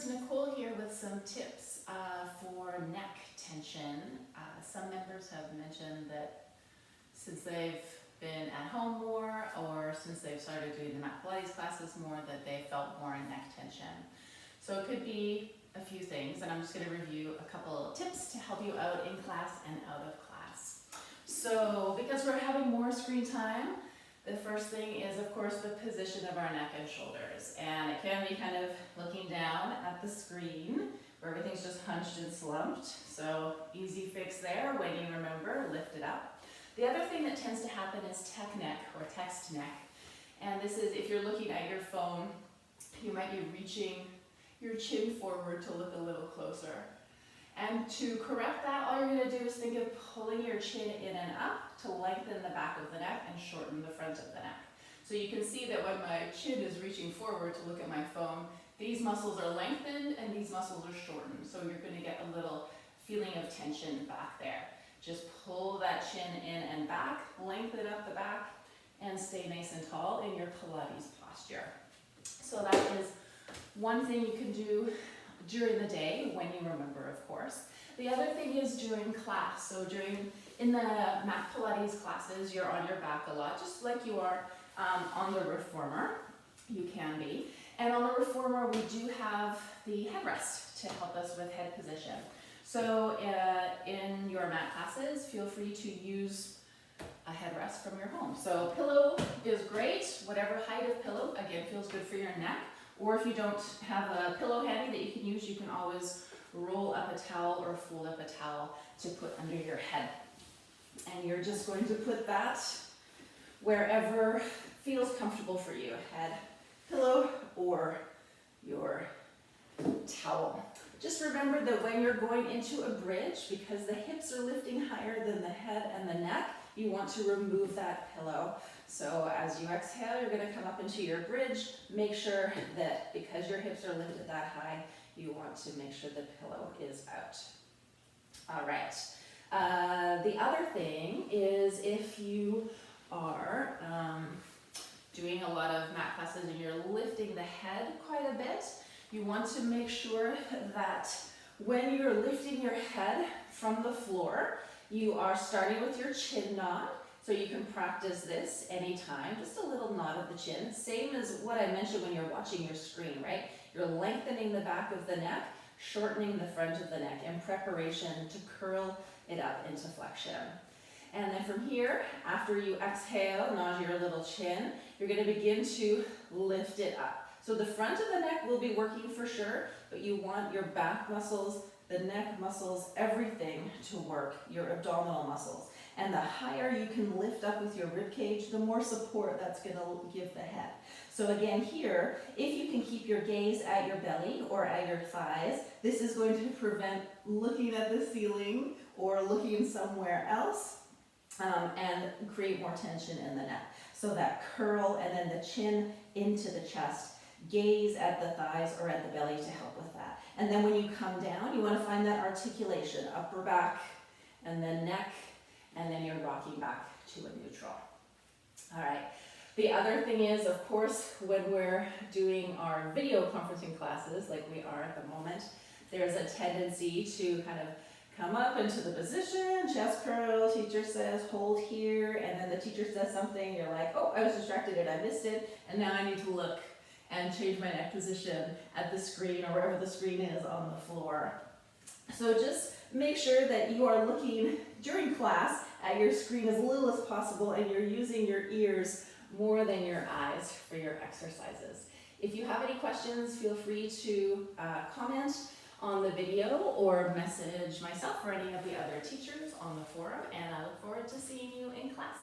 members, Nicole here with some tips for neck tension. Some members have mentioned that since they've been at home more or since they've started doing the Mat Pilates classes more, that they felt more in neck tension. So it could be a few things, and I'm just going to review a couple of tips to help you out in class and out of class. So because we're having more screen time, the first thing is, of course, the position of our neck and shoulders. And it can be kind of looking down at the screen where everything's just hunched and slumped. So easy fix there when you remember, lift it up. The other thing that tends to happen is tech neck or text neck. And this is if you're looking at your phone, you might be reaching your chin forward to look a little closer. And to correct that, all you're going to do is think of pulling your chin in and up to lengthen the back of the neck and shorten the front of the neck. So you can see that when my chin is reaching forward to look at my phone, these muscles are lengthened and these muscles are shortened. So you're going to get a little feeling of tension back there. Just pull that chin in and back, lengthen up the back, and stay nice and tall in your Pilates posture. So that is one thing you can do during the day when you remember, of course. The other thing is during class. So in the Mat Pilates classes, you're on your back a lot, just like you are on the reformer. You can be. And on the reformer, we do have the headrest to help us with head position. So in your mat classes, feel free to use a headrest from your home. So pillow is great. Whatever height of pillow, again, feels good for your neck. Or if you don't have a pillow handy that you can use, you can always roll up a towel or fold up a towel to put under your head. And you're just going to put that wherever feels comfortable for you, head, pillow, or your towel. Just remember that when you're going into a bridge, because the hips are lifting higher than the head and the neck, you want to remove that pillow. So as you exhale, you're going to come up into your bridge. Make sure that because your hips are lifted that high, you want to make sure the pillow is out. All right. The other thing is if you are doing a lot of mat classes and you're lifting the head quite a bit, you want to make sure that when you're lifting your head from the floor, you are starting with your chin nod. So you can practice this anytime, just a little nod of the chin. Same as what I mentioned when you're watching your screen, right? You're lengthening the back of the neck, shortening the front of the neck in preparation to curl it up into flexion. And then from here, after you exhale, nod your little chin, you're going to begin to lift it up. So the front of the neck will be working for sure, but you want your back muscles, the neck muscles, everything to work, your abdominal muscles. And the higher you can lift up with your rib cage, the more support that's going to give the head. So again here, if you can keep your gaze at your belly or at your thighs, this is going to prevent looking at the ceiling or looking somewhere else and create more tension in the neck. So that curl and then the chin into the chest, gaze at the thighs or at the belly to help with that. And then when you come down, you want to find that articulation, upper back and then neck, and then you're rocking back to a neutral. All right. The other thing is, of course, when we're doing our video conferencing classes, like we are at the moment, there's a tendency to kind of come up into the position, chest curl, teacher says, hold here, and then the teacher says something, you're like, oh, I was distracted and I missed it, and now I need to look and change my neck position at the screen or wherever the screen is on the floor. So just make sure that you are looking during class at your screen as little as possible and you're using your ears more than your eyes for your exercises. If you have any questions, feel free to comment on the video or message myself or any of the other teachers on the forum, and I look forward to seeing you in class.